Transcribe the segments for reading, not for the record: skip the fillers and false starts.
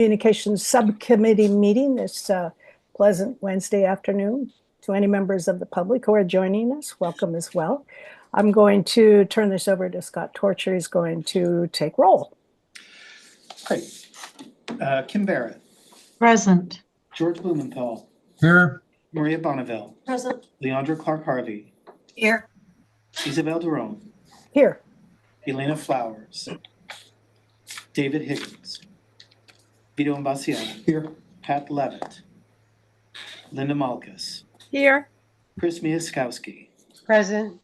Communications Subcommittee meeting this pleasant Wednesday afternoon. To any members of the public who are joining us, welcome as well. I'm going to turn this over to Scott Torcher. He's going to take roll. Great. Kim Barrett. Present. George Blumenthal. Here. Maria Bonneville. Present. Leandra Clark-Harvey. Here. Isabel Derone. Here. Elena Flowers. David Higgins. Vito Imbasciano. Here. Pat Levitt. Linda Malkus. Here. Chris Miaskowski. Present.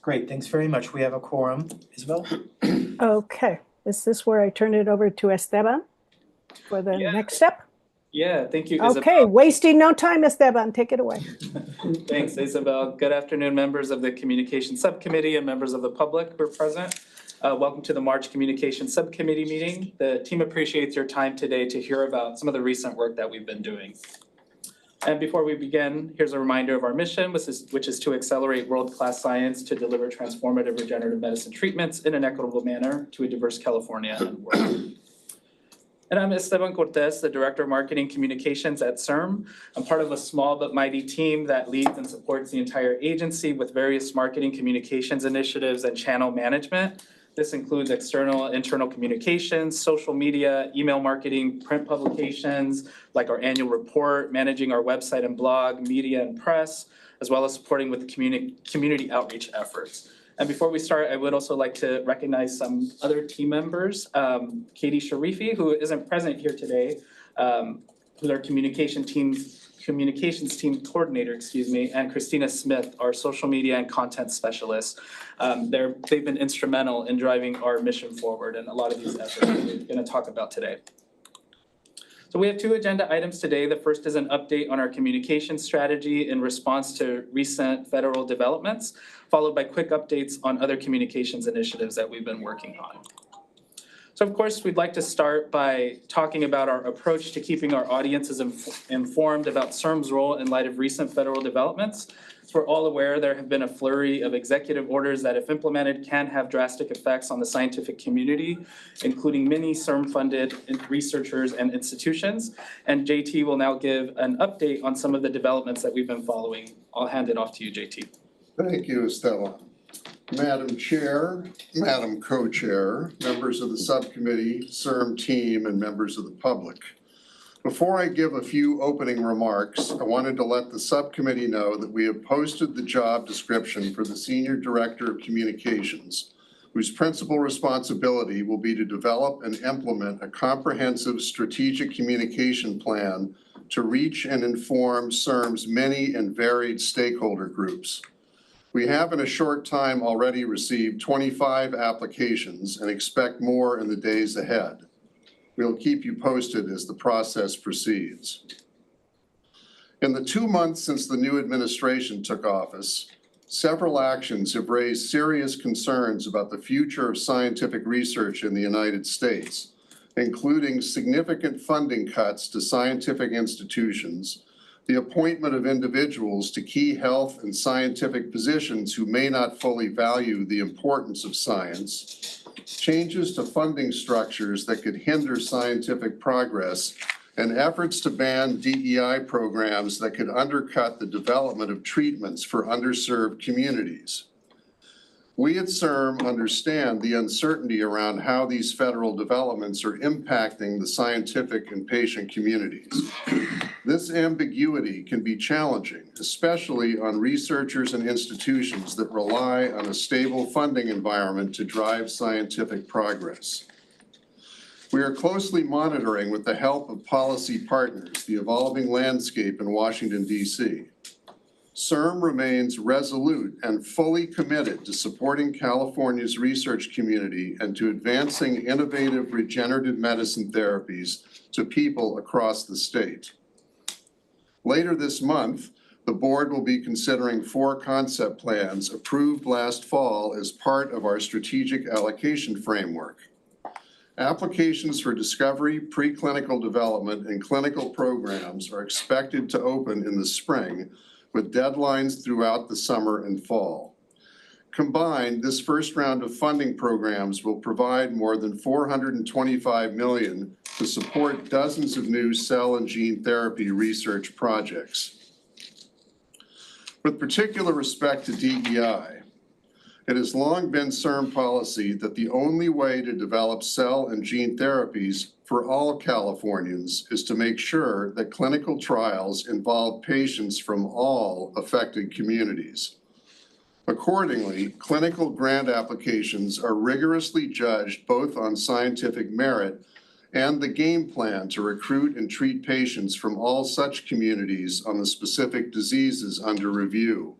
Great, thanks very much. We have a quorum. Isabel? Okay. Is this where I turn it over to Esteban for the next step? Yeah, thank you, Isabel. Okay, wasting no time, Esteban. Take it away. Thanks, Isabel. Good afternoon, members of the Communications Subcommittee and members of the public who are present. Welcome to the March Communications Subcommittee meeting. The team appreciates your time today to hear about some of the recent work that we've been doing. And before we begin, here's a reminder of our mission, which is to accelerate world-class science to deliver transformative regenerative medicine treatments in an equitable manner to a diverse California and world. And I'm Esteban Cortez, the Director of Marketing Communications at CIRM. I'm part of a small but mighty team that leads and supports the entire agency with various marketing communications initiatives and channel management. This includes external, internal communications, social media, email marketing, print publications, like our annual report, managing our website and blog, media and press, as well as supporting with community outreach efforts. And before we start, I would also like to recognize some other team members. Katie Sharifi, who isn't present here today, who's our communications team coordinator, and Christina Smith, our social media and content specialist. They've been instrumental in driving our mission forward and a lot of these efforts that we're going to talk about today. So we have two agenda items today. The first is an update on our communication strategy in response to recent federal developments, followed by quick updates on other communications initiatives that we've been working on. So of course, we'd like to start by talking about our approach to keeping our audiences informed about CIRM's role in light of recent federal developments. As we're all aware, there have been a flurry of executive orders that, if implemented, can have drastic effects on the scientific community, including many CIRM-funded researchers and institutions. And JT will now give an update on some of the developments that we've been following. I'll hand it off to you, JT. Thank you, Estella. Madam Chair, Madam Co-Chair, members of the subcommittee, CIRM team, and members of the public. Before I give a few opening remarks, I wanted to let the subcommittee know that we have posted the job description for the Senior Director of Communications, whose principal responsibility will be to develop and implement a comprehensive strategic communication plan to reach and inform CIRM's many and varied stakeholder groups. We have in a short time already received 25 applications and expect more in the days ahead. We'll keep you posted as the process proceeds. In the 2 months since the new administration took office, several actions have raised serious concerns about the future of scientific research in the United States, including significant funding cuts to scientific institutions, the appointment of individuals to key health and scientific positions who may not fully value the importance of science, changes to funding structures that could hinder scientific progress, and efforts to ban DEI programs that could undercut the development of treatments for underserved communities. We at CIRM understand the uncertainty around how these federal developments are impacting the scientific and patient communities. This ambiguity can be challenging, especially on researchers and institutions that rely on a stable funding environment to drive scientific progress. We are closely monitoring, with the help of policy partners, the evolving landscape in Washington, D.C. CIRM remains resolute and fully committed to supporting California's research community and to advancing innovative regenerative medicine therapies to people across the state. Later this month, the board will be considering 4 concept plans approved last fall as part of our strategic allocation framework. Applications for discovery, preclinical development, and clinical programs are expected to open in the spring, with deadlines throughout the summer and fall. Combined, this first round of funding programs will provide more than $425 million to support dozens of new cell and gene therapy research projects. With particular respect to DEI, it has long been CIRM policy that the only way to develop cell and gene therapies for all Californians is to make sure that clinical trials involve patients from all affected communities. Accordingly, clinical grant applications are rigorously judged both on scientific merit and the game plan to recruit and treat patients from all such communities on the specific diseases under review.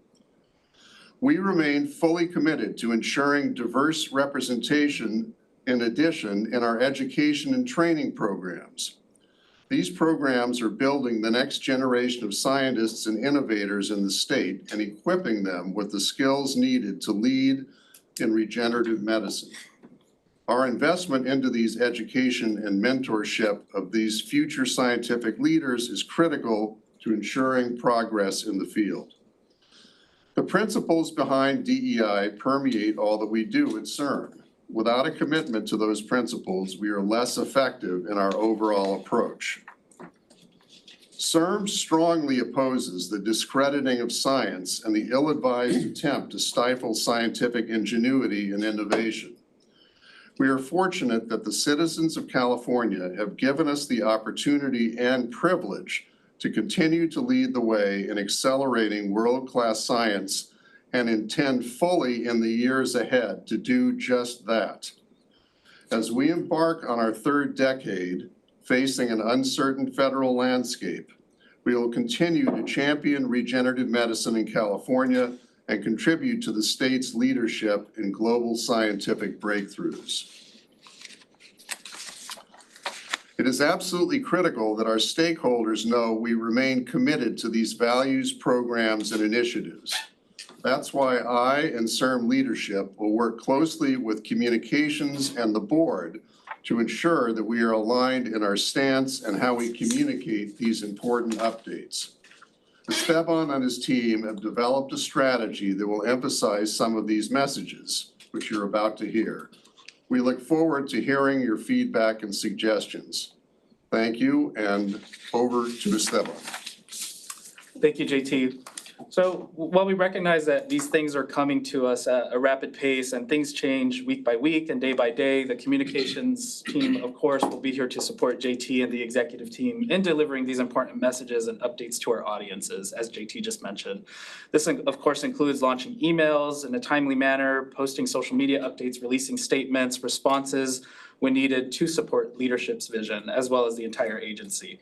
We remain fully committed to ensuring diverse representation in addition in our education and training programs. These programs are building the next generation of scientists and innovators in the state and equipping them with the skills needed to lead in regenerative medicine. Our investment into these education and mentorship of these future scientific leaders is critical to ensuring progress in the field. The principles behind DEI permeate all that we do at CIRM. Without a commitment to those principles, we are less effective in our overall approach. CIRM strongly opposes the discrediting of science and the ill-advised attempt to stifle scientific ingenuity and innovation. We are fortunate that the citizens of California have given us the opportunity and privilege to continue to lead the way in accelerating world-class science and intend fully in the years ahead to do just that. As we embark on our third decade, facing an uncertain federal landscape, we will continue to champion regenerative medicine in California and contribute to the state's leadership in global scientific breakthroughs. It is absolutely critical that our stakeholders know we remain committed to these values, programs, and initiatives. That's why I and CIRM leadership will work closely with communications and the board to ensure that we are aligned in our stance and how we communicate these important updates. Esteban and his team have developed a strategy that will emphasize some of these messages, which you're about to hear. We look forward to hearing your feedback and suggestions. Thank you, and over to Esteban. Thank you, JT. So while we recognize that these things are coming to us at a rapid pace and things change week by week and day by day, the communications team, of course, will be here to support JT and the executive team in delivering these important messages and updates to our audiences, as JT just mentioned. This, of course, includes launching emails in a timely manner, posting social media updates, releasing statements, responses when needed to support leadership's vision, as well as the entire agency.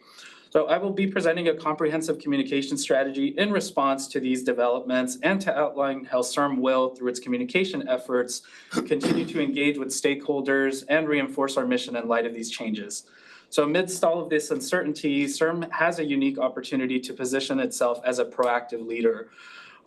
So I will be presenting a comprehensive communication strategy in response to these developments and to outline how CIRM will, through its communication efforts, continue to engage with stakeholders and reinforce our mission in light of these changes. So amidst all of this uncertainty, CIRM has a unique opportunity to position itself as a proactive leader.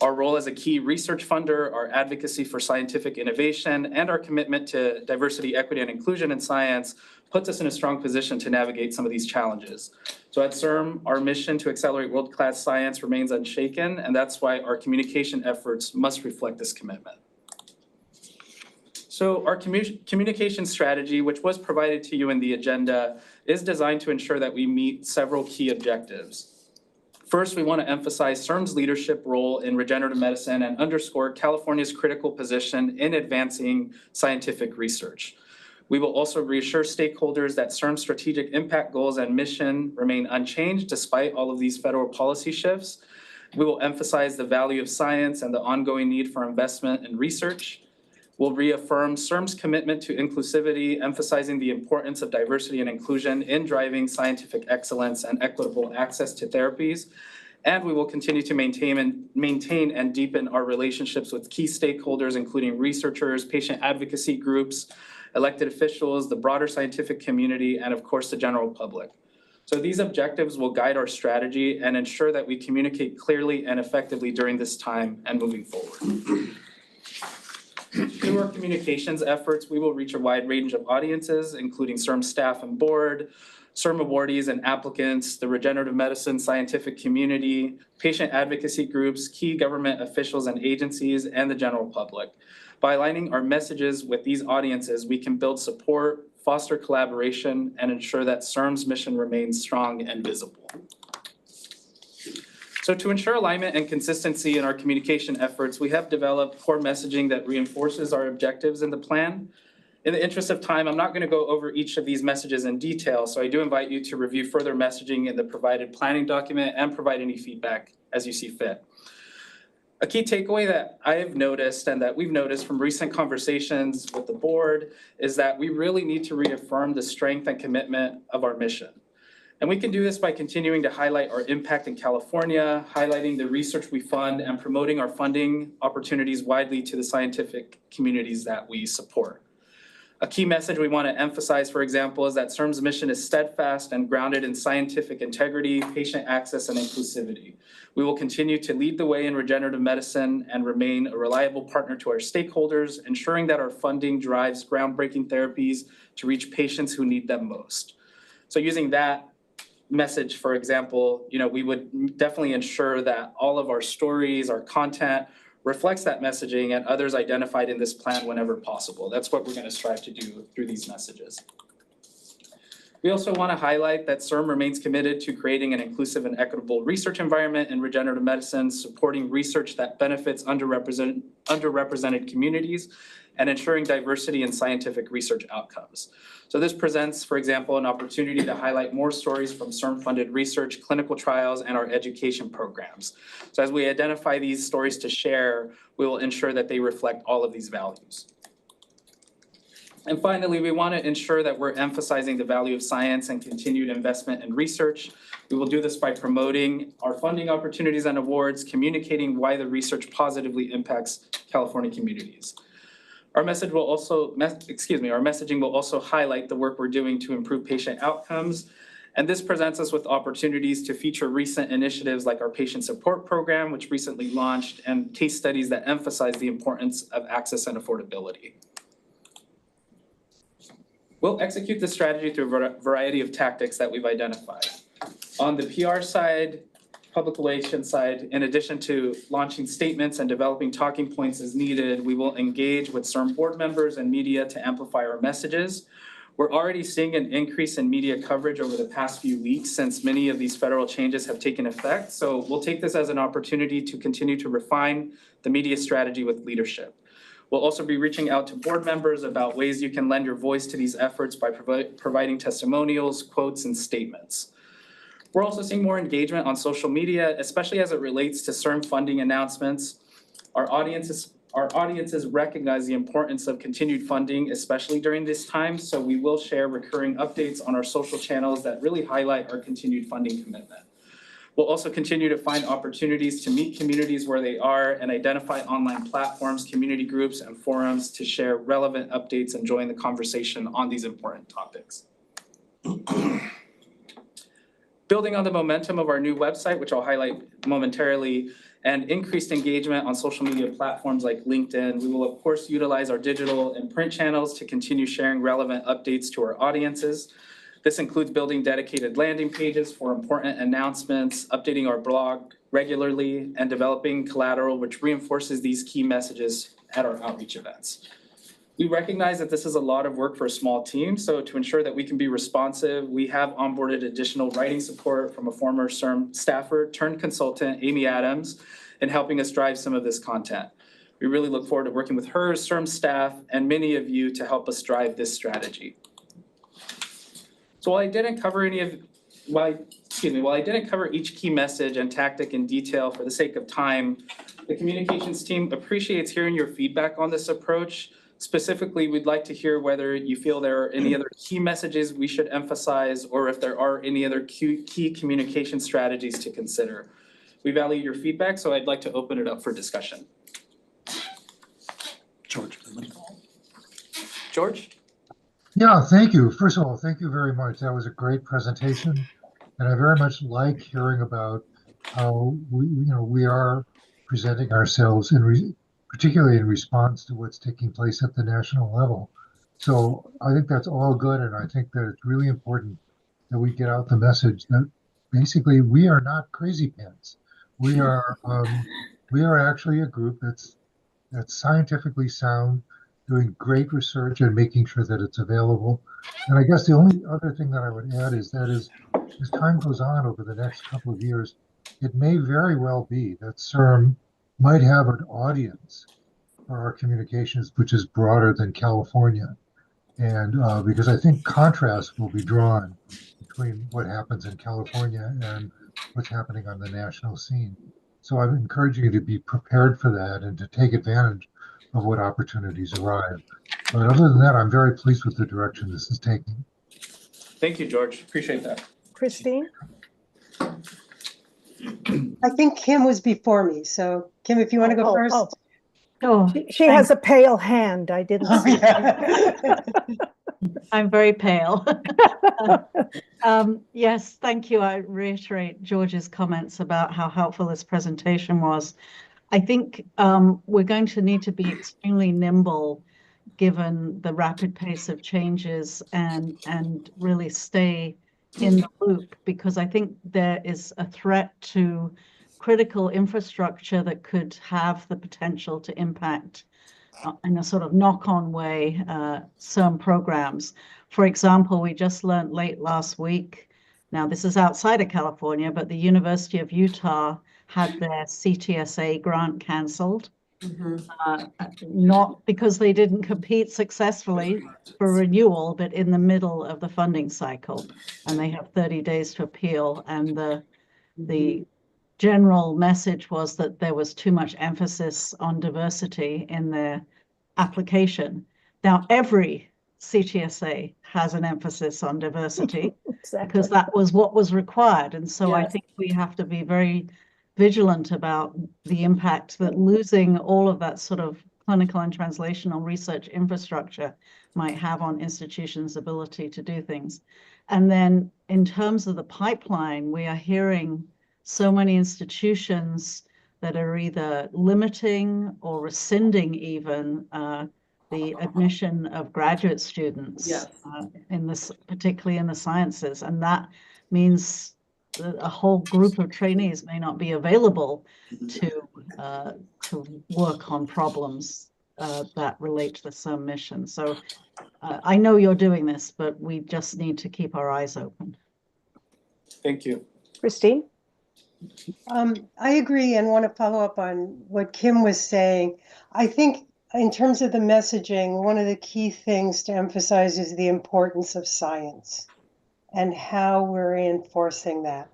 Our role as a key research funder, our advocacy for scientific innovation, and our commitment to diversity, equity, and inclusion in science puts us in a strong position to navigate some of these challenges. So at CIRM, our mission to accelerate world-class science remains unshaken, and that's why our communication efforts must reflect this commitment. So our communication strategy, which was provided to you in the agenda, is designed to ensure that we meet several key objectives. First, we want to emphasize CIRM's leadership role in regenerative medicine and underscore California's critical position in advancing scientific research. We will also reassure stakeholders that CIRM's strategic impact goals and mission remain unchanged despite all of these federal policy shifts. We will emphasize the value of science and the ongoing need for investment in research. We'll reaffirm CIRM's commitment to inclusivity, emphasizing the importance of diversity and inclusion in driving scientific excellence and equitable access to therapies. And we will continue to maintain and deepen our relationships with key stakeholders, including researchers, patient advocacy groups, elected officials, the broader scientific community, and of course, the general public. So these objectives will guide our strategy and ensure that we communicate clearly and effectively during this time and moving forward. Through our communications efforts, we will reach a wide range of audiences, including CIRM staff and board, CIRM awardees and applicants, the regenerative medicine scientific community, patient advocacy groups, key government officials and agencies, and the general public. By aligning our messages with these audiences, we can build support, foster collaboration, and ensure that CIRM's mission remains strong and visible. So to ensure alignment and consistency in our communication efforts, we have developed core messaging that reinforces our objectives in the plan. In the interest of time, I'm not going to go over each of these messages in detail, so I do invite you to review further messaging in the provided planning document and provide any feedback as you see fit. A key takeaway that I have noticed and that we've noticed from recent conversations with the board is that we really need to reaffirm the strength and commitment of our mission. And we can do this by continuing to highlight our impact in California, highlighting the research we fund, and promoting our funding opportunities widely to the scientific communities that we support. A key message we want to emphasize, for example, is that CIRM's mission is steadfast and grounded in scientific integrity, patient access, and inclusivity. We will continue to lead the way in regenerative medicine and remain a reliable partner to our stakeholders, ensuring that our funding drives groundbreaking therapies to reach patients who need them most. So using that message, for example, we would definitely ensure that all of our stories, our content, reflects that messaging and others identified in this plan whenever possible. That's what we're going to strive to do through these messages. We also want to highlight that CIRM remains committed to creating an inclusive and equitable research environment in regenerative medicine, supporting research that benefits underrepresented communities, and ensuring diversity in scientific research outcomes. So this presents, for example, an opportunity to highlight more stories from CIRM-funded research, clinical trials, and our education programs. So as we identify these stories to share, we will ensure that they reflect all of these values. And finally, we want to ensure that we're emphasizing the value of science and continued investment in research. We will do this by promoting our funding opportunities and awards, communicating why the research positively impacts California communities. Our messaging will also highlight the work we're doing to improve patient outcomes. And this presents us with opportunities to feature recent initiatives like our patient support program, which recently launched, and case studies that emphasize the importance of access and affordability. We'll execute this strategy through a variety of tactics that we've identified. On the PR side, public relations side, in addition to launching statements and developing talking points as needed, we will engage with CIRM board members and media to amplify our messages. We're already seeing an increase in media coverage over the past few weeks since many of these federal changes have taken effect. So we'll take this as an opportunity to continue to refine the media strategy with leadership. We'll also be reaching out to board members about ways you can lend your voice to these efforts by providing testimonials, quotes, and statements. We're also seeing more engagement on social media, especially as it relates to CIRM funding announcements. Our audiences recognize the importance of continued funding, especially during this time, so we will share recurring updates on our social channels that really highlight our continued funding commitment. We'll also continue to find opportunities to meet communities where they are and identify online platforms, community groups, and forums to share relevant updates and join the conversation on these important topics. Building on the momentum of our new website, which I'll highlight momentarily, and increased engagement on social media platforms like LinkedIn, we will of course utilize our digital and print channels to continue sharing relevant updates to our audiences. This includes building dedicated landing pages for important announcements, updating our blog regularly, and developing collateral which reinforces these key messages at our outreach events. We recognize that this is a lot of work for a small team, so to ensure that we can be responsive, we have onboarded additional writing support from a former CIRM staffer turned consultant, Amy Adams, in helping us drive some of this content. We really look forward to working with her, CIRM staff, and many of you to help us drive this strategy. So while I didn't cover each key message and tactic in detail for the sake of time, the communications team appreciates hearing your feedback on this approach. Specifically, we'd like to hear whether you feel there are any other key messages we should emphasize or if there are any other key communication strategies to consider. We value your feedback, so I'd like to open it up for discussion. George? Yeah, thank you. First of all, thank you very much. That was a great presentation. And I very much like hearing about how we are presenting ourselves, particularly in response to what's taking place at the national level. So I think that's all good. And I think that it's really important that we get out the message that basically we are not crazy pants. We are actually a group that's scientifically sound, doing great research and making sure that it's available. And I guess the only other thing that I would add is as time goes on over the next couple of years, it may very well be that CIRM might have an audience for our communications, which is broader than California. And because I think contrast will be drawn between what happens in California and what's happening on the national scene. So I'm encouraging you to be prepared for that and to take advantage of what opportunities arrive. But other than that, I'm very pleased with the direction this is taking. Thank you, George. Appreciate that. Christine? I think Kim was before me. So Kim, if you want to go first. Oh, She has a pale hand. I didn't Oh, see. yeah. I'm very pale. Yes, thank you. I reiterate George's comments about how helpful this presentation was. I think we're going to need to be extremely nimble given the rapid pace of changes and really stay in the loop, because I think there is a threat to critical infrastructure that could have the potential to impact in a sort of knock-on way some programs. For example, we just learned late last week, now this is outside of California, but the University of Utah had their CTSA grant canceled. Not because they didn't compete successfully for renewal, but in the middle of the funding cycle. And they have 30 days to appeal. And the general message was that there was too much emphasis on diversity in their application. Now, every CTSA has an emphasis on diversity Exactly. because that was what was required. And so I Yes. think we have to be very vigilant about the impact that losing all of that sort of clinical and translational research infrastructure might have on institutions' ability to do things. And then in terms of the pipeline, we are hearing so many institutions that are either limiting or rescinding even the admission of graduate students in this, particularly in the sciences. And that means that a whole group of trainees may not be available to work on problems that relate to the CIRM mission. So I know you're doing this, but we just need to keep our eyes open. Thank you. Christine? I agree and want to follow up on what Kim was saying. I think in terms of the messaging, one of the key things to emphasize is the importance of science and how we're reinforcing that.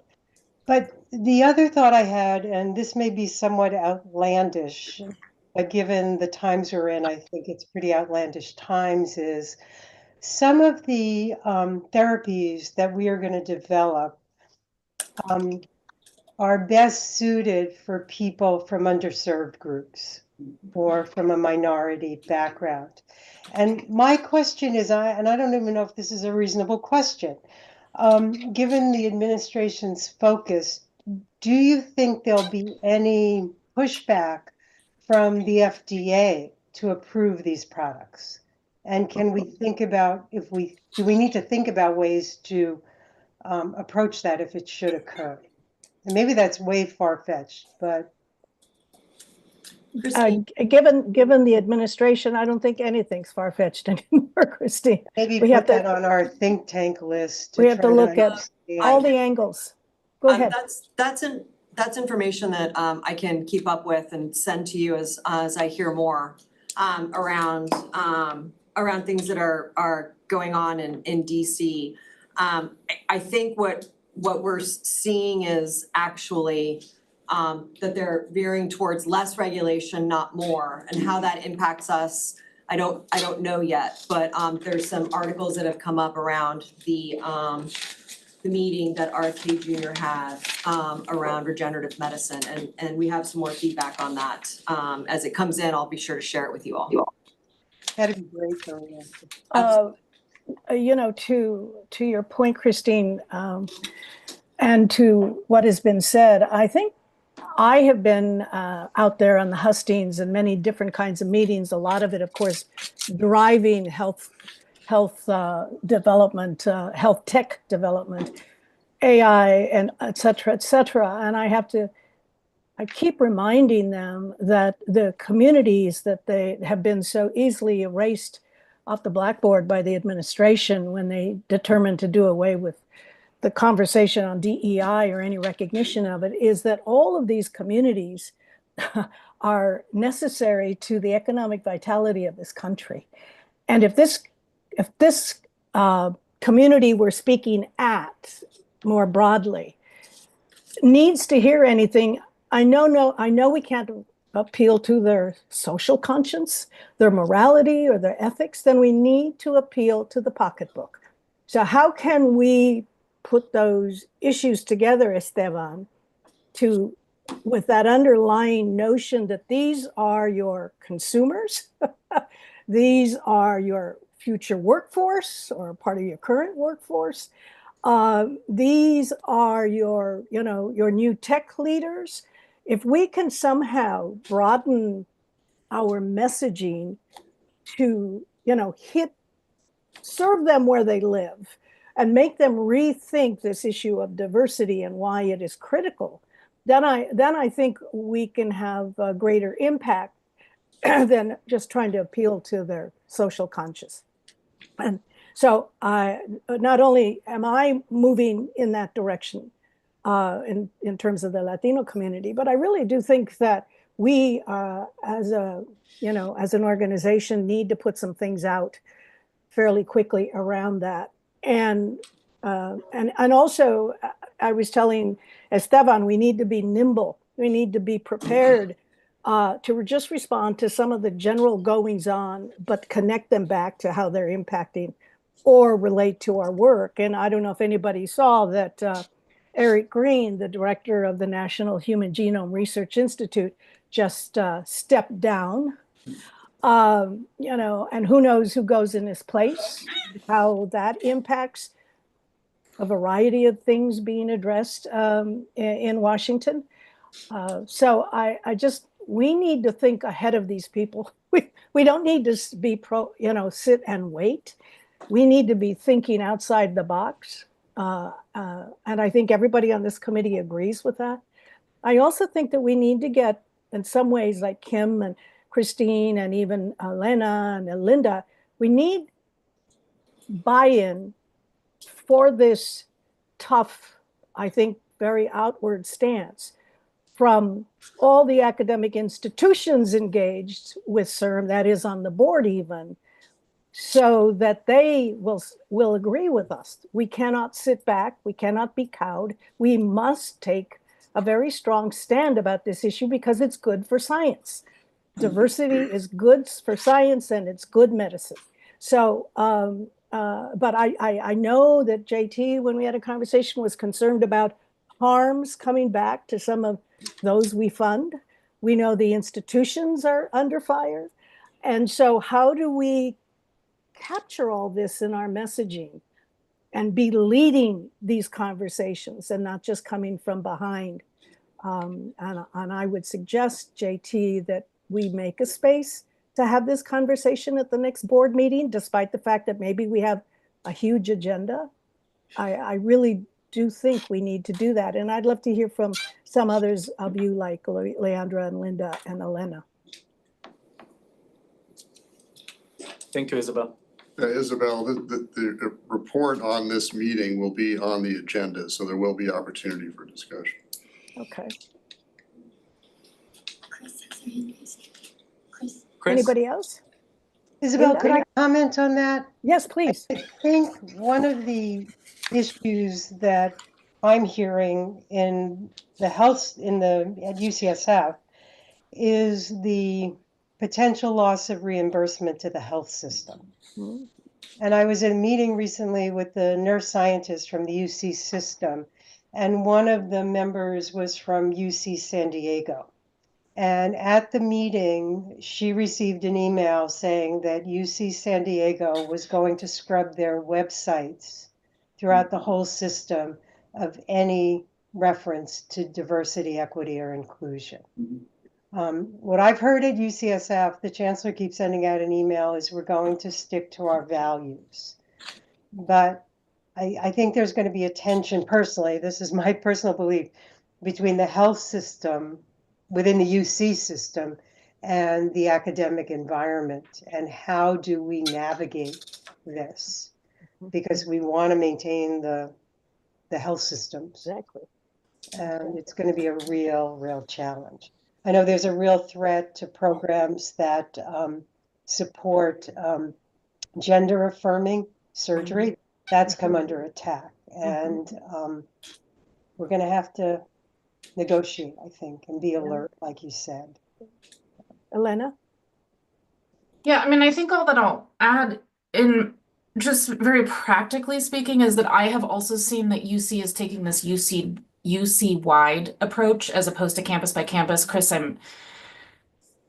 But the other thought I had, and this may be somewhat outlandish, but given the times we're in, I think it's pretty outlandish times, is some of the therapies that we are going to develop are best suited for people from underserved groups or from a minority background. And my question is, and I don't even know if this is a reasonable question, given the administration's focus, do you think there'll be any pushback from the FDA to approve these products? And can we think about do we need to think about ways to approach that if it should occur? And maybe that's way far-fetched, but Given the administration, I don't think anything's far-fetched anymore, Christine. maybe We put have to- that on our think tank list. We have to try look at understand. all the angles. Go ahead. That's information that I can keep up with and send to you as I hear more around things that are going on in DC. I think what we're seeing is actually that they're veering towards less regulation, not more, and how that impacts us. I don't know yet, but there's some articles that have come up around the meeting that RFK Jr. had around regenerative medicine, and we have some more feedback on that. As it comes in, I'll be sure to share it with you all. That'd be great, though. You know, to your point, Christine, and to what has been said, I think I have been out there on the hustings and many different kinds of meetings, a lot of it, of course, driving health health development, health tech development, AI, and et cetera, et cetera. And I keep reminding them that the communities that they have been so easily erased off the blackboard by the administration when they determined to do away with the conversation on DEI or any recognition of it, is that all of these communities are necessary to the economic vitality of this country. And if this community we're speaking at more broadly needs to hear anything, I know we can't appeal to their social conscience, their morality, or their ethics, then we need to appeal to the pocketbook. So how can we put those issues together, Esteban, with that underlying notion that these are your consumers, these are your future workforce or part of your current workforce, these are your new tech leaders. If we can somehow broaden our messaging to, serve them where they live and make them rethink this issue of diversity and why it is critical, then I think we can have a greater impact than just trying to appeal to their social conscience. And so not only am I moving in that direction in terms of the Latino community, but I really do think that we as an organization need to put some things out fairly quickly around that. And also, I was telling Esteban, we need to be nimble. We need to be prepared to just respond to some of the general goings on, but connect them back to how they're impacting or relate to our work. And I don't know if anybody saw that Eric Green, the director of the National Human Genome Research Institute, just stepped down. And who knows who goes in his place, how that impacts a variety of things being addressed in Washington. So we need to think ahead of these people. We don't need to be sit and wait. We need to be thinking outside the box. And I think everybody on this committee agrees with that. I also think that we need to get, in some ways, like Kim and Christine and even Elena and Linda, we need buy-in for this tough, I think, very outward stance from all the academic institutions engaged with CIRM, that is on the board even, so that they will agree with us. We cannot sit back. We cannot be cowed. We must take a very strong stand about this issue because it's good for science. Diversity is good for science and it's good medicine. So, but I know that JT, when we had a conversation, was concerned about harms coming back to some of those we fund. We know the institutions are under fire. And so how do we capture all this in our messaging and be leading these conversations and not just coming from behind? And I would suggest, JT, that we make a space to have this conversation at the next board meeting, despite the fact that maybe we have a huge agenda. I really do think we need to do that. And I'd love to hear from some others of you, like Leandra and Linda and Elena. Thank you, Isabel. Isabel, the report on this meeting will be on the agenda, so there will be opportunity for discussion. Okay. Chris? Anybody else? Isabel, Linda? could I comment on that? Yes, please. I think one of the issues that I'm hearing in the health at UCSF is the potential loss of reimbursement to the health system. Mm-hmm. And I was in a meeting recently with the nurse scientist from the UC system, and one of the members was from UC San Diego. And at the meeting, she received an email saying that UC San Diego was going to scrub their websites throughout the whole system of any reference to diversity, equity, or inclusion. What I've heard at UCSF, the chancellor keeps sending out an email, is we're going to stick to our values. But I think there's going to be a tension personally, this is my personal belief, between the health system within the UC system and the academic environment. And how do we navigate this? Because we want to maintain the health systems. Exactly. And it's going to be a real challenge. I know there's a real threat to programs that support gender affirming surgery. That's come under attack. And we're going to have to negotiate, I think, and be alert, like you said. Elena? Yeah, I mean, I think all that I'll add in just very practically speaking is that I have also seen that UC is taking this UC-wide approach as opposed to campus by campus. Chris, I'm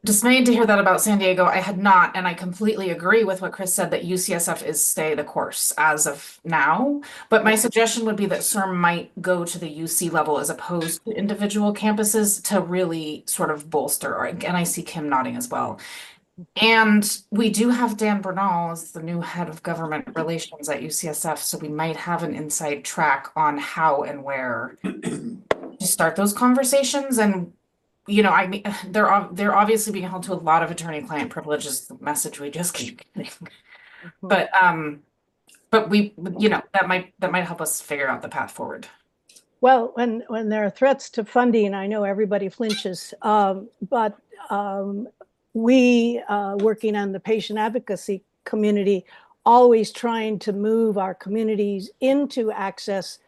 dismayed to hear that about San Diego. I had not, and I completely agree with what Chris said, that UCSF is stay the course as of now. But my suggestion would be that CIRM might go to the UC level as opposed to individual campuses to really sort of bolster, and I see Kim nodding as well. And we do have Dan Bernal as the new head of government relations at UCSF, so we might have an inside track on how and where to start those conversations. And you know, I mean, they're obviously being held to a lot of attorney-client privileges, the message we just keep getting. But we, you know, that might help us figure out the path forward. Well, when there are threats to funding, I know everybody flinches, but we, working on the patient advocacy community, always trying to move our communities into access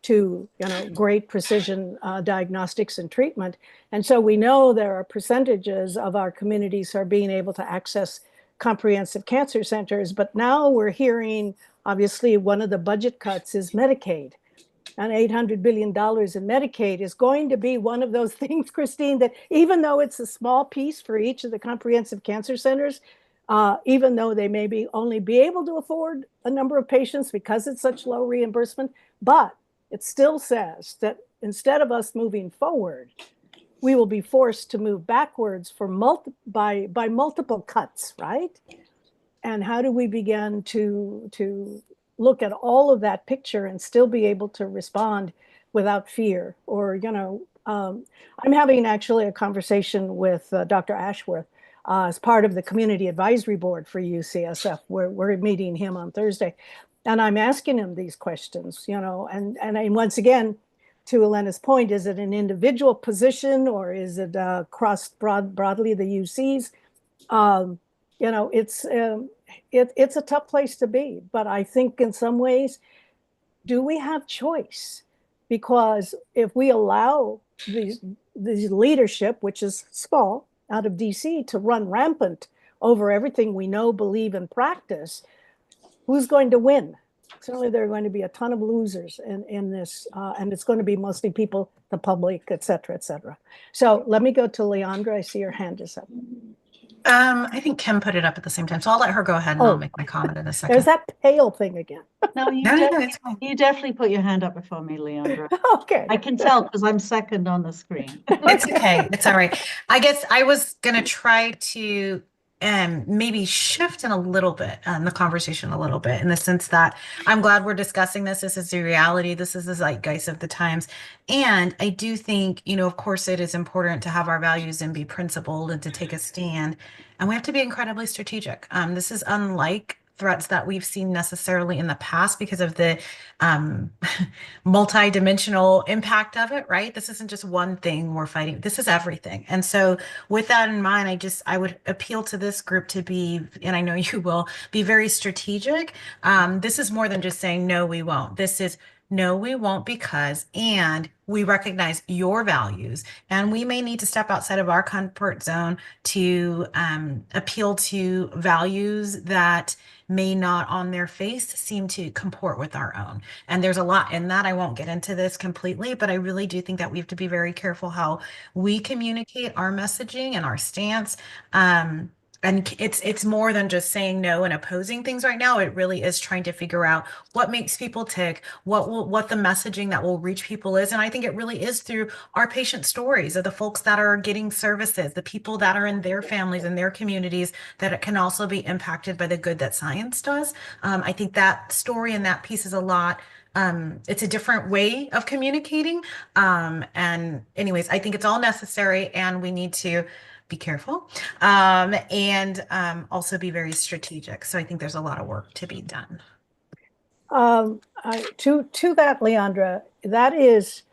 to, you know, great precision diagnostics and treatment. And so we know there are percentages of our communities are being able to access comprehensive cancer centers, but now we're hearing, obviously, one of the budget cuts is Medicaid. And $800 billion in Medicaid is going to be one of those things, Christine, that even though it's a small piece for each of the comprehensive cancer centers, even though they may only be able to afford a number of patients because it's such low reimbursement, but it still says that instead of us moving forward, we will be forced to move backwards by multiple cuts, right? And how do we begin to look at all of that picture and still be able to respond without fear? Or, you know, I'm having actually a conversation with Dr. Ashworth as part of the Community Advisory Board for UCSF. We're meeting him on Thursday. And I'm asking him these questions, you know, and once again, to Elena's point, is it an individual position or is it broadly the UCs? You know, it's a tough place to be, but I think in some ways, do we have choice? Because if we allow these leadership, which is small, out of DC to run rampant over everything we know, believe, and practice, who's going to win? Certainly there are going to be a ton of losers in this, and it's going to be mostly people, the public, et cetera, et cetera. So let me go to Leandra. I see your hand is up. I think Kim put it up at the same time, so I'll let her go ahead and I'll make my comment in a second. There's that pale thing again. No, you definitely put your hand up before me, Leandra. Okay. I can tell because I'm second on the screen. It's okay. It's all right. I guess I was going to try to maybe shift in a little bit the conversation a little bit in the sense that I'm glad we're discussing this. This is the reality. This is the zeitgeist of the times. And I do think, you know, of course, it is important to have our values and be principled and to take a stand. And we have to be incredibly strategic. This is unlike threats that we've seen necessarily in the past because of the multi-dimensional impact of it, right? This isn't just one thing we're fighting. This is everything. And so with that in mind, I would appeal to this group to be, and I know you will, be very strategic. This is more than just saying, no, we won't. This is, no, we won't because, and we recognize your values, and we may need to step outside of our comfort zone to appeal to values that may not on their face seem to comport with our own. And there's a lot in that. I won't get into this completely, but I really do think that we have to be very careful how we communicate our messaging and our stance. and it's more than just saying no and opposing things right now. It really is trying to figure out what makes people tick, what the messaging that will reach people is. And I think it really is through our patient stories of the folks that are getting services, the people that are in their families and their communities, that it can also be impacted by the good that science does. I think that story and that piece is a lot. It's a different way of communicating. And anyways, I think it's all necessary, and we need to be careful, and also be very strategic. So I think there's a lot of work to be done. To that, Leandra, that is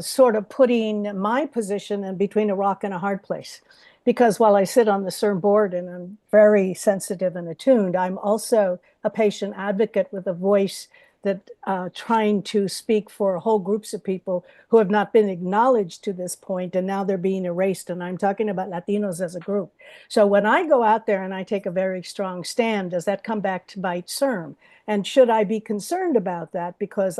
sort of putting my position in between a rock and a hard place. Because while I sit on the CIRM board and I'm very sensitive and attuned, I'm also a patient advocate with a voice that trying to speak for whole groups of people who have not been acknowledged to this point, and now they're being erased. And I'm talking about Latinos as a group. So when I go out there and I take a very strong stand, does that come back to bite CIRM? And should I be concerned about that? Because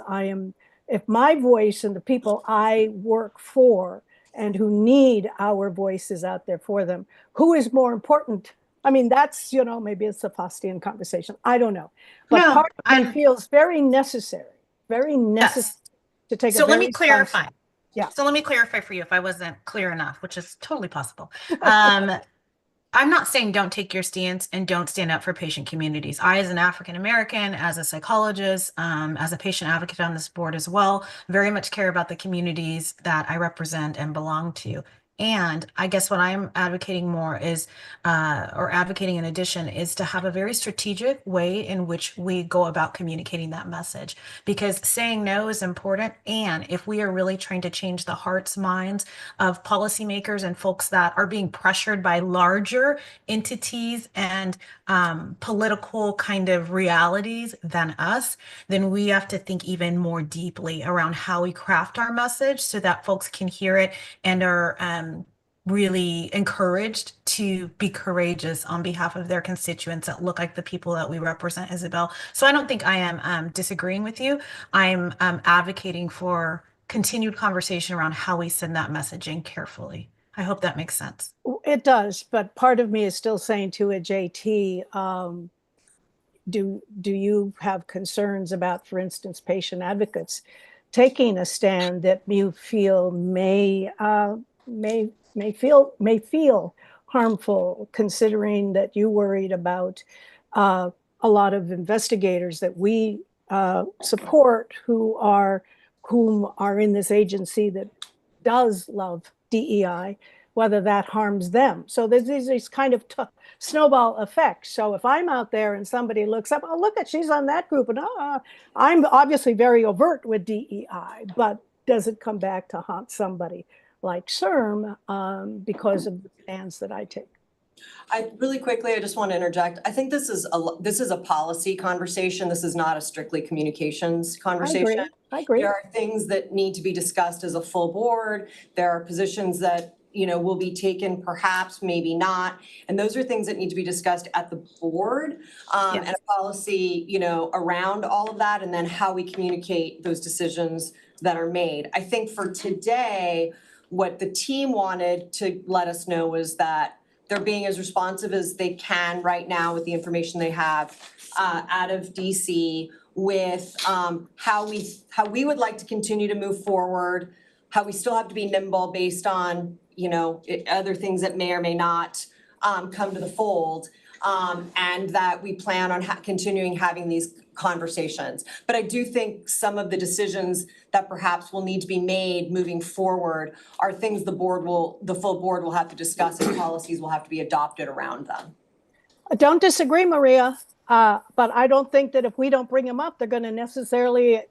if my voice and the people I work for and who need our voices out there for them, who is more important? I mean, that's, maybe it's a Faustian conversation. I don't know. But No, part of me feels very necessary to take so a let very me clarify. Yeah. So let me clarify for you if I wasn't clear enough, which is totally possible. I'm not saying don't take your stance and don't stand up for patient communities. I, as an African American, as a psychologist, as a patient advocate on this board as well, very much care about the communities that I represent and belong to. And I guess what I'm advocating more is, or advocating in addition, is to have a very strategic way in which we go about communicating that message. Because saying no is important. And if we are really trying to change the hearts, minds of policymakers and folks that are being pressured by larger entities and political kind of realities than us, then we have to think even more deeply around how we craft our message so that folks can hear it and are really encouraged to be courageous on behalf of their constituents that look like the people that we represent, Isabel. So I don't think I am disagreeing with you. I'm advocating for continued conversation around how we send that messaging carefully. I hope that makes sense. It does, but part of me is still saying to a JT, do you have concerns about, for instance, patient advocates taking a stand that you feel may feel harmful, considering that you worried about a lot of investigators that we support whom are in this agency that does love DEI, whether that harms them. So there's these kind of snowball effects. So if I'm out there and somebody looks up, oh, look at, she's on that group, and I'm obviously very overt with DEI, but does it come back to haunt somebody like CIRM because of the stance that I take? Really quickly, I just want to interject. I think this is a policy conversation. This is not a strictly communications conversation. I agree. There are things that need to be discussed as a full board. There are positions that will be taken, perhaps, maybe not. And those are things that need to be discussed at the board, yes. And a policy, around all of that, and then how we communicate those decisions that are made. I think for today, what the team wanted to let us know was that they're being as responsive as they can right now with the information they have out of DC with how we would like to continue to move forward, how we still have to be nimble based on other things that may or may not come to the fold, and that we plan on continuing having these conversations. But I do think some of the decisions that perhaps will need to be made moving forward are things the full board will have to discuss, and policies will have to be adopted around them. I don't disagree, Maria, but I don't think that if we don't bring them up, they're going to necessarily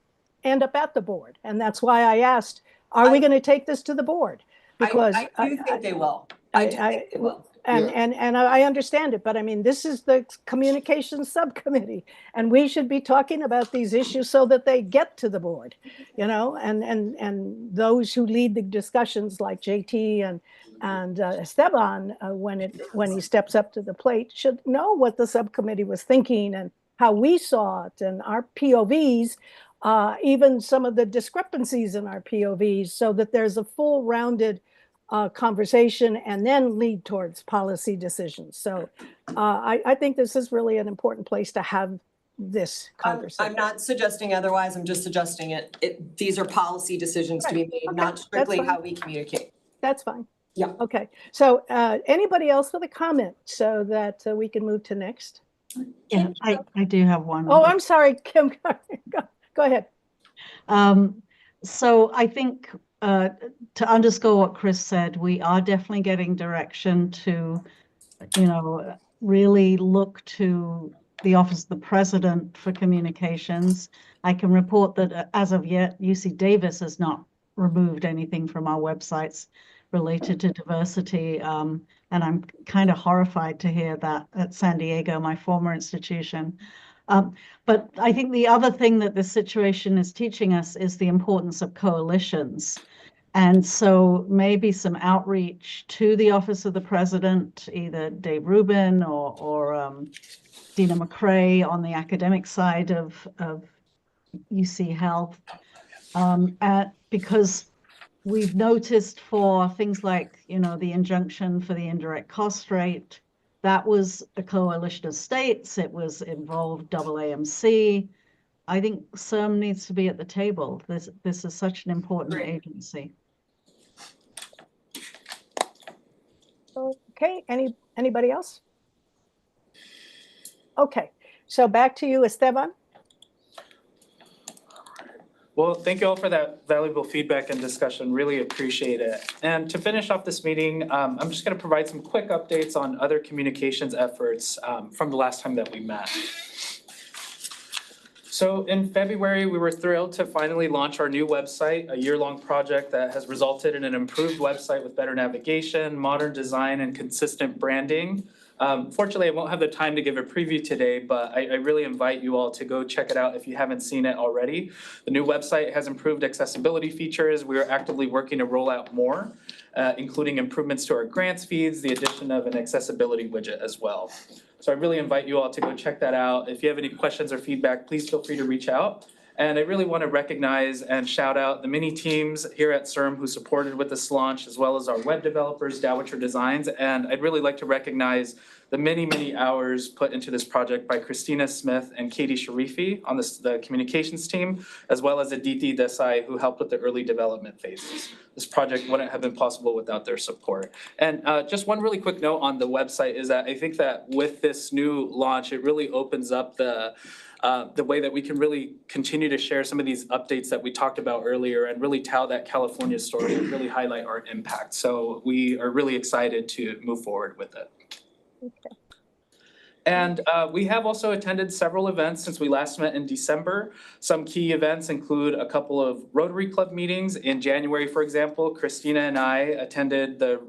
end up at the board. And that's why I asked, are we going to take this to the board? Because I do think they will. I do think they will. And I understand it, but I mean, this is the Communications Subcommittee, and we should be talking about these issues so that they get to the board, and those who lead the discussions like JT and Esteban, when he steps up to the plate, should know what the subcommittee was thinking and how we saw it and our POVs, even some of the discrepancies in our POVs, so that there's a full rounded conversation and then lead towards policy decisions. So I think this is really an important place to have this conversation. I'm not suggesting otherwise, I'm just suggesting these are policy decisions to be made, Okay, not strictly that's fine. how we communicate. That's fine. Yeah. Okay, so anybody else with a comment so that we can move to next? Yeah, I do have one. Oh, I'm sorry, Kim, go ahead. So I think to underscore what Chris said, we are definitely getting direction to, really look to the Office of the President for communications. I can report that as of yet, UC Davis has not removed anything from our websites related to diversity. And I'm kind of horrified to hear that at San Diego, my former institution. But I think the other thing that this situation is teaching us is the importance of coalitions. And so maybe some outreach to the Office of the President, either Dave Rubin or Dina McRae on the academic side of UC Health, because we've noticed for things like, the injunction for the indirect cost rate, that was a coalition of states. It was involved AAMC. I think CIRM needs to be at the table. This is such an important agency. Okay, anybody else? Okay, so back to you, Esteban. Well, thank you all for that valuable feedback and discussion. Really appreciate it. And to finish off this meeting, I'm just going to provide some quick updates on other communications efforts from the last time that we met. So in February, we were thrilled to finally launch our new website, a year-long project that has resulted in an improved website with better navigation, modern design, and consistent branding. Fortunately, I won't have the time to give a preview today, but I really invite you all to go check it out if you haven't seen it already. The new website has improved accessibility features. We are actively working to roll out more, including improvements to our grants feeds, the addition of an accessibility widget as well. So I really invite you all to go check that out. If you have any questions or feedback, please feel free to reach out. And I really want to recognize and shout out the many teams here at CIRM who supported with this launch, as well as our web developers, Dowitcher Designs. And I'd really like to recognize the many, many hours put into this project by Christina Smith and Katie Sharifi on the communications team, as well as Aditi Desai, who helped with the early development phases. This project wouldn't have been possible without their support. And just one really quick note on the website is that I think that with this new launch, it really opens up the way that we can really continue to share some of these updates that we talked about earlier and really tell that California story and really highlight our impact. So we are really excited to move forward with it. Okay. And we have also attended several events since we last met in December. Some key events include a couple of Rotary Club meetings. In January, for example, Christina and I attended the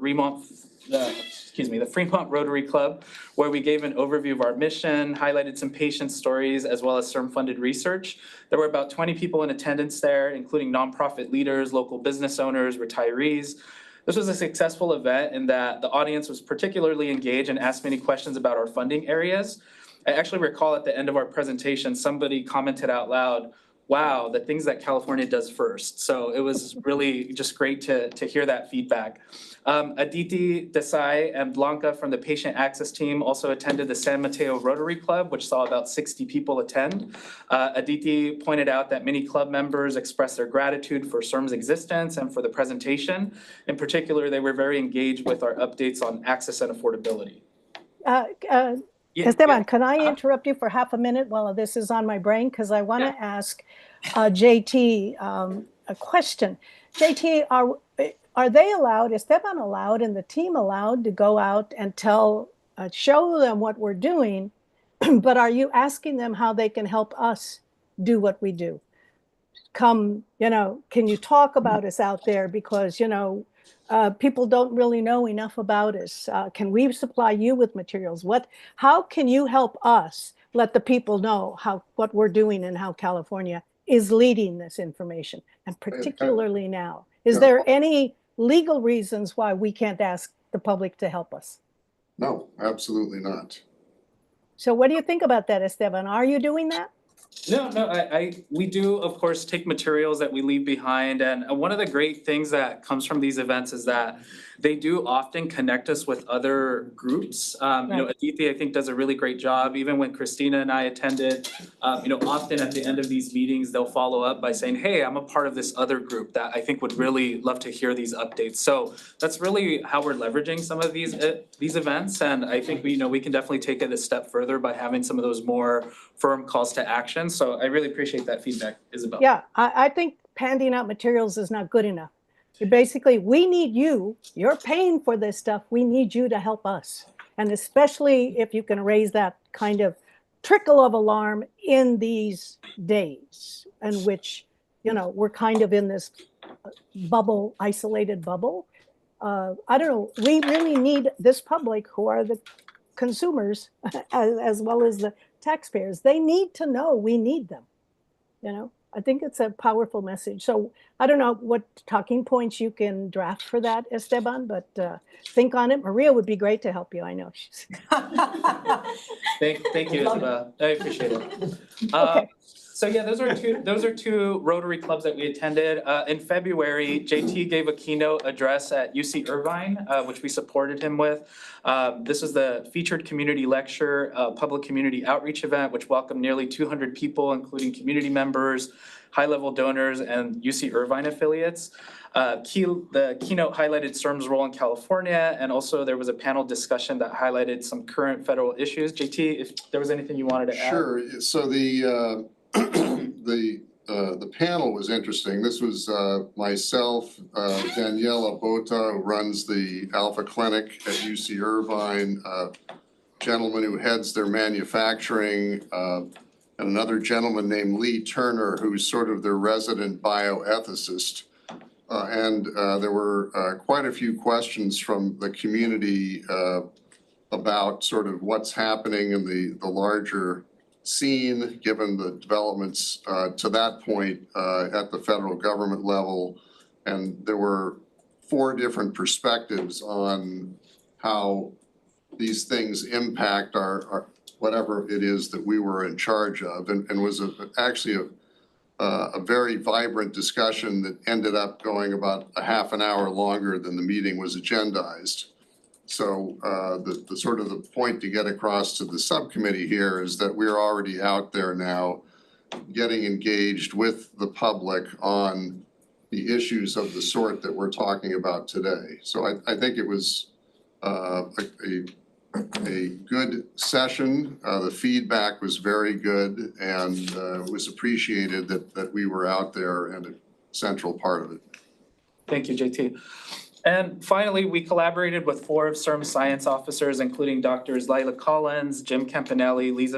Fremont Rotary Club, where we gave an overview of our mission, highlighted some patient stories, as well as CIRM-funded research. There were about 20 people in attendance there, including nonprofit leaders, local business owners, retirees. This was a successful event in that the audience was particularly engaged and asked many questions about our funding areas. I actually recall at the end of our presentation, somebody commented out loud, wow, the things that California does first. So it was really just great to hear that feedback. Aditi Desai and Blanca from the patient access team also attended the San Mateo Rotary Club, which saw about 60 people attend. Aditi pointed out that many club members expressed their gratitude for CIRM's existence and for the presentation. In particular, they were very engaged with our updates on access and affordability. Esteban, can I interrupt you for half a minute while this is on my brain? Because I want to ask JT a question. JT, are they allowed, Esteban allowed, and the team allowed to go out and show them what we're doing, but are you asking them how they can help us do what we do? Can you talk about us out there? Because, people don't really know enough about us. Can we supply you with materials? How can you help us let the people know what we're doing and how California is leading this information, and particularly now? Is there any legal reasons why we can't ask the public to help us? No, absolutely not. So what do you think about that, Esteban? Are you doing that? No, we do, of course, take materials that we leave behind, and one of the great things that comes from these events is that they do often connect us with other groups. Aditi, I think, does a really great job, even when Christina and I attended. Often at the end of these meetings, they'll follow up by saying, hey, I'm a part of this other group that I think would really love to hear these updates. So that's really how we're leveraging some of these events, and I think we can definitely take it a step further by having some of those more firm calls to action. So I really appreciate that feedback, Isabel. Yeah, I think handing out materials is not good enough. Basically, we need you. You're paying for this stuff. We need you to help us. And especially if you can raise that kind of trickle of alarm in these days in which, we're kind of in this bubble, isolated bubble. I don't know. We really need this public, who are the consumers as well as the taxpayers. They need to know we need them. I think it's a powerful message. So I don't know what talking points you can draft for that, Esteban, but think on it. Maria would be great to help you. I know. Thank you, Isabel. I appreciate it. Okay. So yeah, those are two Rotary clubs that we attended. In February, JT gave a keynote address at UC Irvine, which we supported him with. This was the featured community lecture, public community outreach event, which welcomed nearly 200 people, including community members, high-level donors, and UC Irvine affiliates. The keynote highlighted CIRM's role in California, and also there was a panel discussion that highlighted some current federal issues. JT, if there was anything you wanted to add? Sure. So the panel was interesting. This was myself, Daniela Bota, who runs the Alpha Clinic at UC Irvine, a gentleman who heads their manufacturing, and another gentleman named Lee Turner, who's sort of their resident bioethicist. And there were quite a few questions from the community about sort of what's happening in the larger scene, given the developments to that point at the federal government level. And there were 4 different perspectives on how these things impact our whatever it is that we were in charge of, and was actually a very vibrant discussion that ended up going about a half an hour longer than the meeting was agendized. So the sort of the point to get across to the subcommittee here is that we're already out there now getting engaged with the public on the issues of the sort that we're talking about today. So I think it was a good session. The feedback was very good, and it was appreciated that we were out there and a central part of it. Thank you, JT. And finally, we collaborated with 4 of CIRM's science officers, including Drs. Lila Collins, Jim Campanelli, Lisa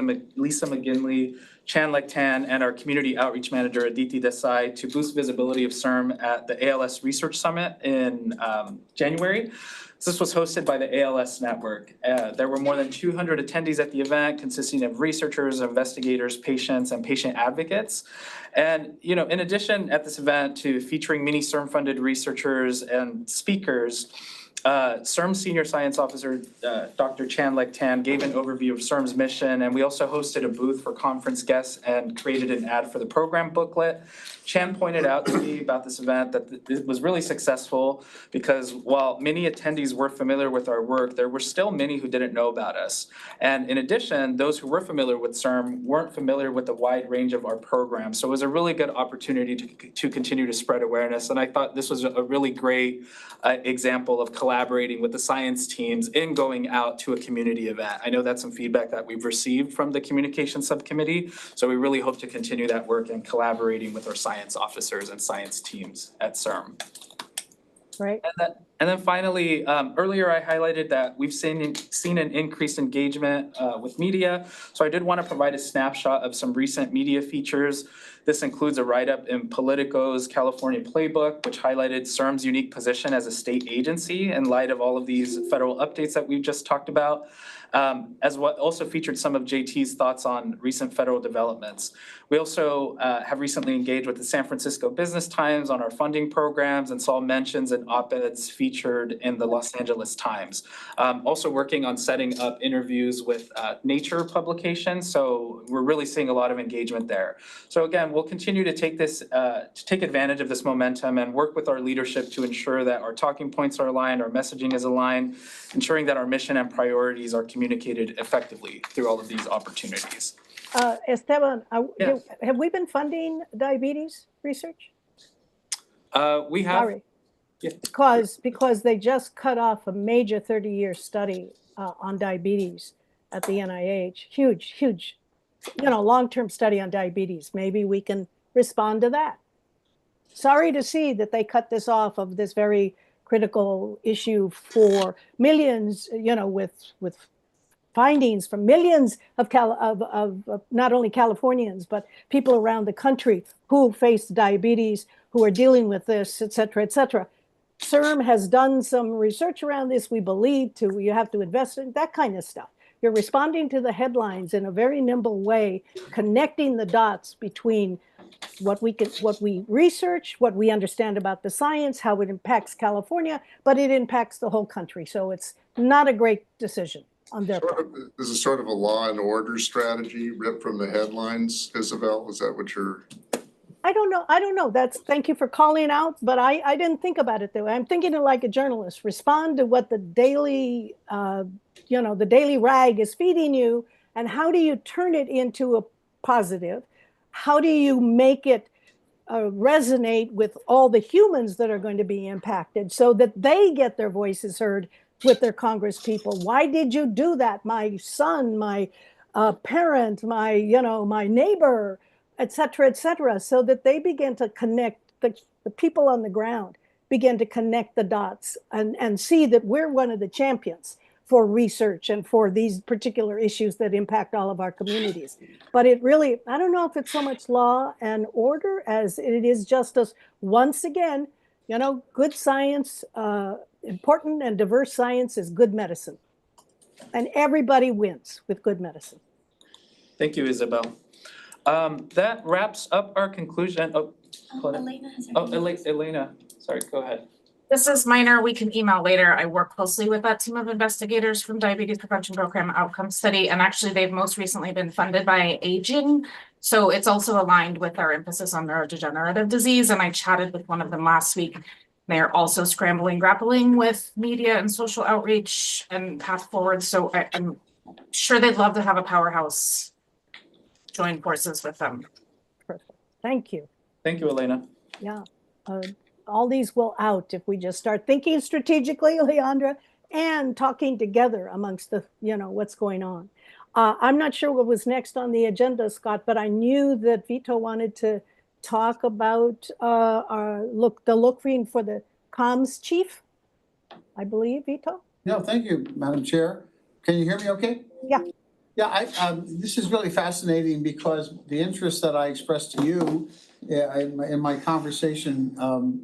McGinley, Chan Lek-Tan, and our community outreach manager, Aditi Desai, to boost visibility of CIRM at the ALS Research Summit in January. This was hosted by the ALS Network. There were more than 200 attendees at the event, consisting of researchers, investigators, patients, and patient advocates. And, in addition at this event to featuring many CIRM-funded researchers and speakers, CIRM Senior Science Officer, Dr. Chan Lek-Tan, gave an overview of CIRM's mission, and we also hosted a booth for conference guests and created an ad for the program booklet. Chan pointed out to me about this event that it was really successful because while many attendees were familiar with our work, there were still many who didn't know about us. And in addition, those who were familiar with CIRM weren't familiar with the wide range of our programs. So it was a really good opportunity to continue to spread awareness. And I thought this was a really great example of collaborating with the science teams in going out to a community event. I know that's some feedback that we've received from the Communications Subcommittee. So we really hope to continue that work and collaborating with our science officers and science teams at CIRM. Right. And then finally, earlier I highlighted that we've seen an increased engagement with media. So I did want to provide a snapshot of some recent media features. This includes a write-up in Politico's California Playbook, which highlighted CIRM's unique position as a state agency in light of all of these federal updates that we've just talked about, as well also featured some of JT's thoughts on recent federal developments. We also have recently engaged with the San Francisco Business Times on our funding programs and saw mentions and op-eds featured in the Los Angeles Times. Also working on setting up interviews with Nature publications, so we're really seeing a lot of engagement there. So again, we'll continue to take advantage of this momentum and work with our leadership to ensure that our talking points are aligned, our messaging is aligned, ensuring that our mission and priorities are communicated effectively through all of these opportunities. Esteban, Yes. have we been funding diabetes research? We have. Sorry. Yeah. Because they just cut off a major 30-year study on diabetes at the NIH. Huge, long-term study on diabetes. Maybe we can respond to that. Sorry to see that they cut this off of this very critical issue for millions, with findings from millions of not only Californians, but people around the country who face diabetes, who are dealing with this, et cetera, et cetera. CIRM has done some research around this. We believe you have to invest in that kind of stuff. You're responding to the headlines in a very nimble way, connecting the dots between what we research, what we understand about the science, how it impacts California, but it impacts the whole country. So it's not a great decision on their part. This is sort of a law and order strategy ripped from the headlines, Isabel. Is that what you're? I don't know. Thank you for calling out, but I didn't think about it that way. I'm thinking it like a journalist. Respond to what the daily, the daily rag is feeding you, and how do you turn it into a positive? How do you make it resonate with all the humans that are going to be impacted so that they get their voices heard with their Congress people? Why did you do that? My son, my parent, my neighbor, et cetera, so that they begin to connect, the people on the ground begin to connect the dots and see that we're one of the champions for research and for these particular issues that impact all of our communities. But it really, I don't know if it's so much law and order as it is just us, once again, good science, important and diverse science is good medicine. And everybody wins with good medicine. Thank you, Isabel. That wraps up our conclusion. Elena has Elena, sorry, go ahead. This is minor, we can email later. I work closely with that team of investigators from Diabetes Prevention Program Outcome Study, and actually they've most recently been funded by Aging. So it's also aligned with our emphasis on neurodegenerative disease, and I chatted with one of them last week. They're also grappling with media and social outreach and path forward. So I'm sure they'd love to have a powerhouse join forces with them. Perfect. Thank you. Thank you, Elena. Yeah. All these will out if we just start thinking strategically, Leandra, and talking together amongst the, what's going on. I'm not sure what was next on the agenda, Scott, but I knew that Vito wanted to talk about the looking for the comms chief, I believe, Vito? No, thank you, Madam Chair. Can you hear me okay? Yeah. Yeah, this is really fascinating because the interest that I expressed to you in my conversation,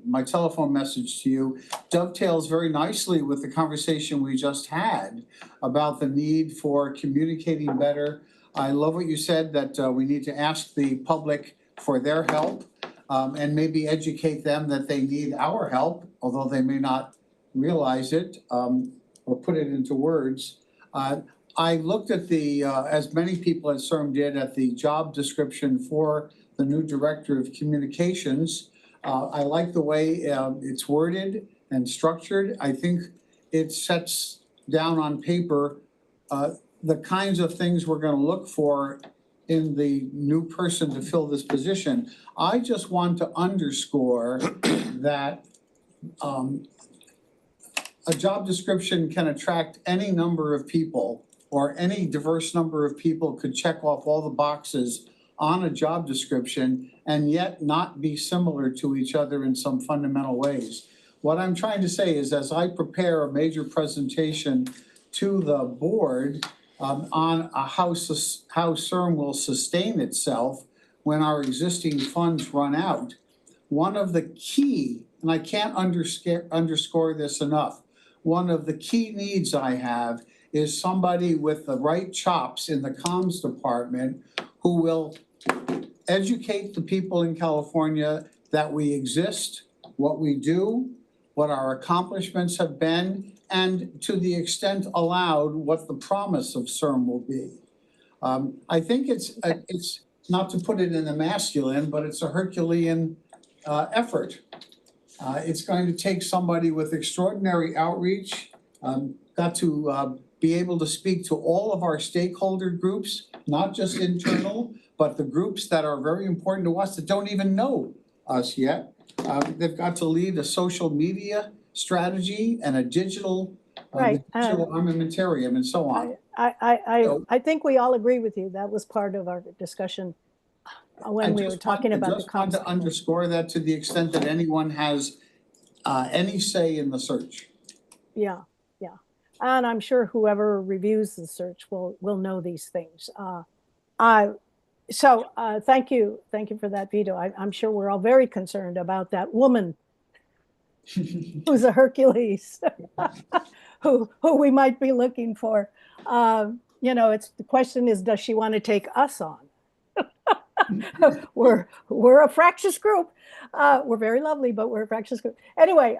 my telephone message to you, dovetails very nicely with the conversation we just had about the need for communicating better. I love what you said, that we need to ask the public for their help and maybe educate them that they need our help, although they may not realize it or put it into words. I looked at as many people at CIRM did, at the job description for the new Director of Communications. I like the way it's worded and structured. I think it sets down on paper the kinds of things we're going to look for in the new person to fill this position. I just want to underscore that a job description can attract any number of people, or any diverse number of people could check off all the boxes on a job description and yet not be similar to each other in some fundamental ways. What I'm trying to say is, as I prepare a major presentation to the board on how CIRM will sustain itself when our existing funds run out, one of the key, and I can't underscore this enough, one of the key needs I have is somebody with the right chops in the comms department who will educate the people in California that we exist, what we do, what our accomplishments have been, and to the extent allowed, what the promise of CIRM will be. I think it's not to put it in the masculine, but it's a Herculean effort. It's going to take somebody with extraordinary outreach, got to be able to speak to all of our stakeholder groups, not just internal, but the groups that are very important to us that don't even know us yet. They've got to lead a social media strategy and a digital, digital armamentarium and so on. I think we all agree with you. That was part of our discussion when we were talking about the I just want to underscore that to the extent that anyone has any say in the search. Yeah, yeah. And I'm sure whoever reviews the search will know these things. So thank you for that, Vito. I'm sure we're all very concerned about that woman who's a Hercules, who we might be looking for. You know, the question is, does she want to take us on? We're a fractious group. We're very lovely, but we're a fractious group. Anyway,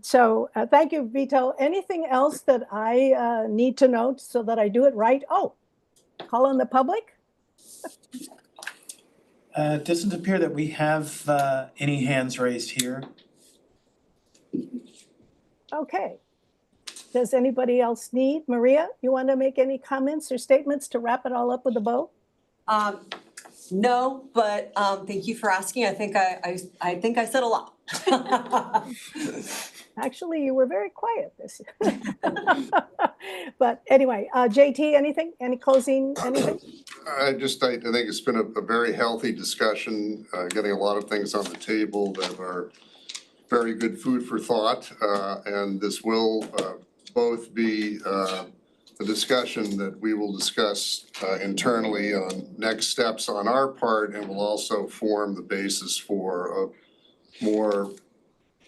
so thank you, Vito. Anything else that I need to note so that I do it right? Oh, call on the public. It doesn't appear that we have any hands raised here. Okay. Does anybody else need? Maria, you want to make any comments or statements to wrap it all up with a bow? No, but thank you for asking. I think I said a lot. Actually, you were very quiet this year. But anyway, JT, anything? Any closing, anything? I think it's been a very healthy discussion, getting a lot of things on the table that are very good food for thought. And this will both be a discussion that we will discuss internally on next steps on our part, and will also form the basis for a more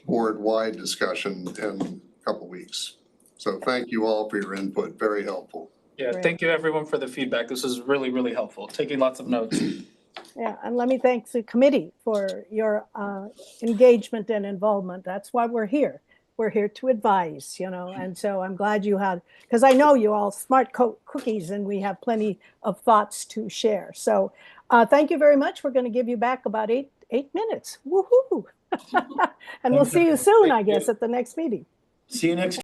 board-wide discussion in a couple weeks. So thank you all for your input, very helpful. Yeah, thank you everyone for the feedback. This was really, really helpful, taking lots of notes. Yeah, and let me thank the committee for your engagement and involvement. That's why we're here. We're here to advise, you know, and so I'm glad you had, because I know you all smart cookies and we have plenty of thoughts to share. So thank you very much. We're going to give you back about eight minutes. Woohoo! And we'll see you soon, I guess, at the next meeting. See you next